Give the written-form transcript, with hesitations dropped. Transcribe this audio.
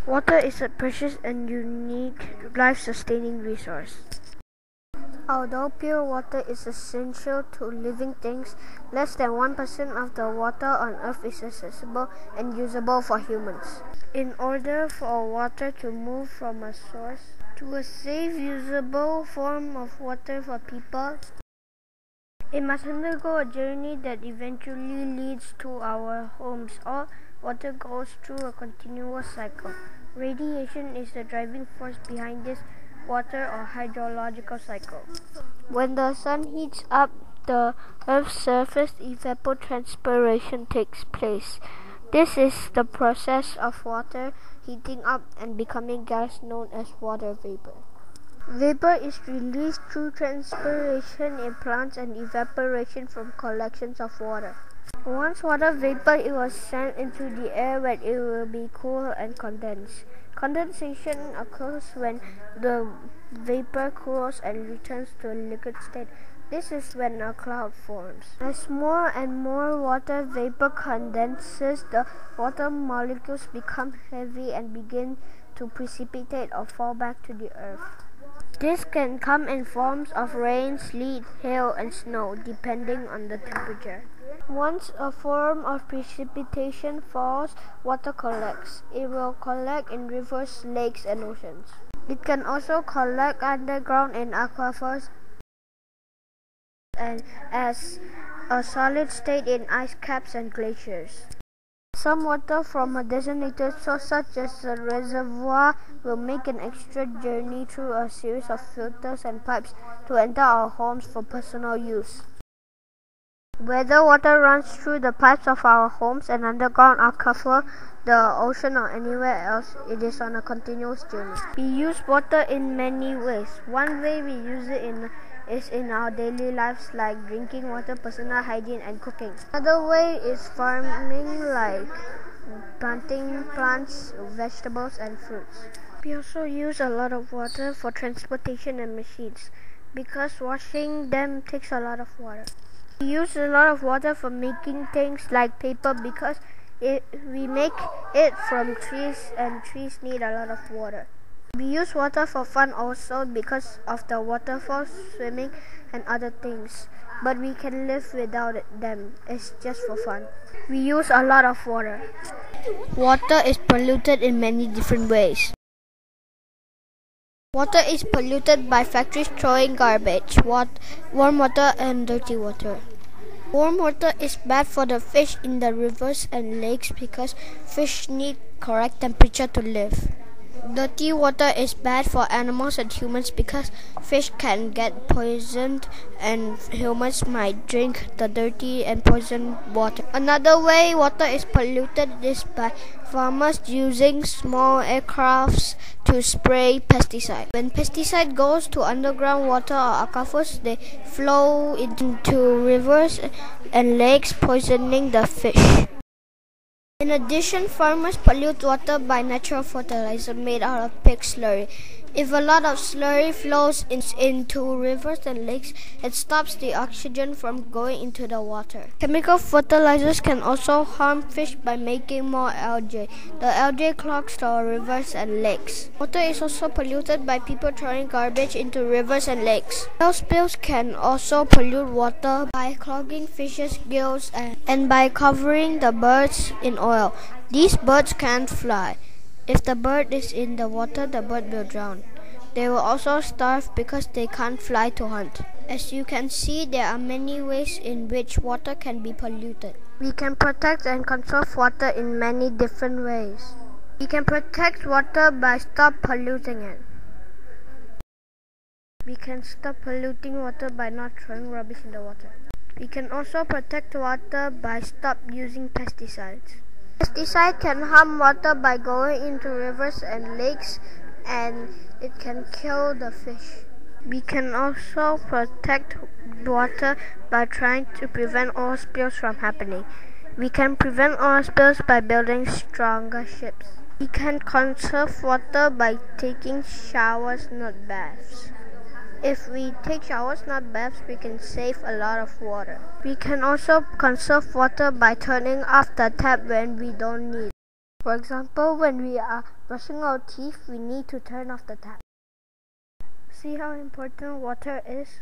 Water is a precious and unique life-sustaining resource. Although pure water is essential to living things, less than 1% of the water on Earth is accessible and usable for humans. In order for water to move from a source to a safe, usable form of water for people, it must undergo a journey that eventually leads to our homes. All water goes through a continuous cycle. Radiation is the driving force behind this water or hydrological cycle. When the sun heats up the Earth's surface, evapotranspiration takes place. This is the process of water heating up and becoming gas known as water vapor. Vapor is released through transpiration in plants and evaporation from collections of water. Once water vapor, it was sent into the air where it will be cooled and condensed. Condensation occurs when the vapor cools and returns to a liquid state. This is when a cloud forms. As more and more water vapor condenses, the water molecules become heavy and begin to precipitate or fall back to the earth. This can come in forms of rain, sleet, hail, and snow, depending on the temperature. Once a form of precipitation falls, water collects. It will collect in rivers, lakes, and oceans. It can also collect underground in aquifers and as a solid state in ice caps and glaciers. Some water from a designated source, such as a reservoir, will make an extra journey through a series of filters and pipes to enter our homes for personal use. Whether water runs through the pipes of our homes, an underground aquifer, the ocean, or anywhere else, it is on a continuous journey. We use water in many ways. One way we use it is in our daily lives, like drinking water, personal hygiene, and cooking. Another way is farming, like planting plants, vegetables, and fruits. We also use a lot of water for transportation and machines, because washing them takes a lot of water. We use a lot of water for making things like paper, because we make it from trees, and trees need a lot of water. We use water for fun also because of the waterfalls, swimming, and other things. But we can live without them. It's just for fun. We use a lot of water. Water is polluted in many different ways. Water is polluted by factories throwing garbage, warm water, and dirty water. Warm water is bad for the fish in the rivers and lakes because fish need correct temperature to live. Dirty water is bad for animals and humans because fish can get poisoned and humans might drink the dirty and poisoned water. Another way water is polluted is by farmers using small aircrafts to spray pesticide. When pesticide goes to underground water or aquifers, they flow into rivers and lakes, poisoning the fish. In addition, farmers pollute water by natural fertilizer made out of pig slurry. If a lot of slurry flows into rivers and lakes, it stops the oxygen from going into the water. Chemical fertilizers can also harm fish by making more algae. The algae clogs the rivers and lakes. Water is also polluted by people throwing garbage into rivers and lakes. Oil spills can also pollute water by clogging fish's gills and by covering the birds in oil. These birds can't fly. If the bird is in the water, the bird will drown. They will also starve because they can't fly to hunt. As you can see, there are many ways in which water can be polluted. We can protect and conserve water in many different ways. We can protect water by stop polluting it. We can stop polluting water by not throwing rubbish in the water. We can also protect water by stop using pesticides. Pesticide can harm water by going into rivers and lakes, and it can kill the fish. We can also protect water by trying to prevent oil spills from happening. We can prevent oil spills by building stronger ships. We can conserve water by taking showers, not baths. If we take showers, not baths, we can save a lot of water. We can also conserve water by turning off the tap when we don't need. For example, when we are brushing our teeth, we need to turn off the tap. See how important water is?